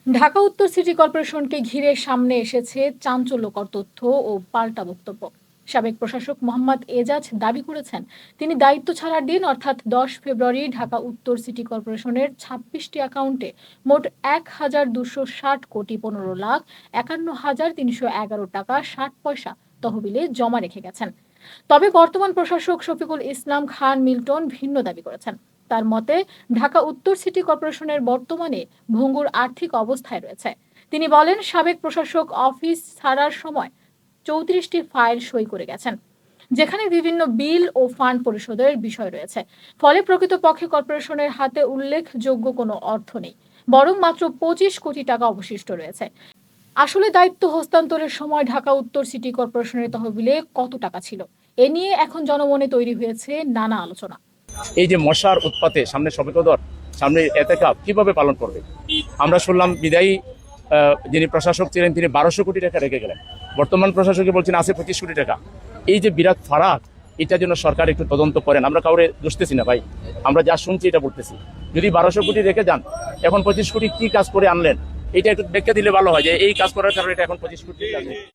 ঢাকা উত্তর সিটি কর্পোরেশনকে ঘিরে সামনে এসেছে চাঞ্চল্যকর তথ্য ও পাল্টা বক্তব্য। সাবেক প্রশাসক মোহাম্মদ এজাজ দাবি করেছেন, তিনি দায়িত্ব ছাড়ার দিন অর্থাৎ 10 ফেব্রুয়ারি ঢাকা উত্তর সিটি কর্পোরেশনের 26টি অ্যাকাউন্টে মোট ১,২৬০,৫১,৫১,৩১১ টাকা ৬০ পয়সা তহবিলে জমা রেখে গেছেন। তবে বর্তমান প্রশাসক শফিকুল ইসলাম খান মিল্টন ভিন্ন দাবি করেছেন। তার মতে, ঢাকা উত্তর সিটি কর্পোরেশনের বর্তমানে ভঙ্গুর আর্থিক অবস্থায় রয়েছে। তিনি বলেন, সাবেক প্রশাসক অফিস ছাড়ার সময় 34টি ফাইল সই করে গেছেন, যেখানে বিভিন্ন বিল ও ফান্ড পরিশোধের বিষয় রয়েছে। ফলে প্রকৃতপক্ষে কর্পোরেশনের হাতে উল্লেখযোগ্য কোনো অর্থ নেই, বরং মাত্র 25 কোটি টাকা অবশিষ্ট রয়েছে। আসলে দায়িত্ব হস্তান্তরের সময় ঢাকা উত্তর সিটি কর্পোরেশনের তহবিলে কত টাকা ছিল, এ নিয়ে এখন জনমনে তৈরি হয়েছে নানা আলোচনা। এই যে মশার উৎপাতে সামনে শবে-কদর, সামনে এতেকাফ কিভাবে পালন করবে? আমরা শুনলাম বিদায়ী যিনি প্রশাসক ছিলেন তিনি 1200 কোটি টাকা রেখে গেলেন, বর্তমান প্রশাসকই বলছেন আছে 25 কোটি টাকা। এই যে বিরাট ফারাক, এটা যেন সরকার একটু তদন্ত করেন। আমরা কাউরে দোষতেছি না ভাই, আমরা যা শুনছি এটা বলতেছি। যদি 1200 কোটি রেখে যান, এখন 25 কোটি কি কাজ করে আনলেন, এটা একটু ব্যাখ্যা দিলে ভালো হয় যে এই কাজ করার কারণে এটা এখন 25 কোটি টাকা।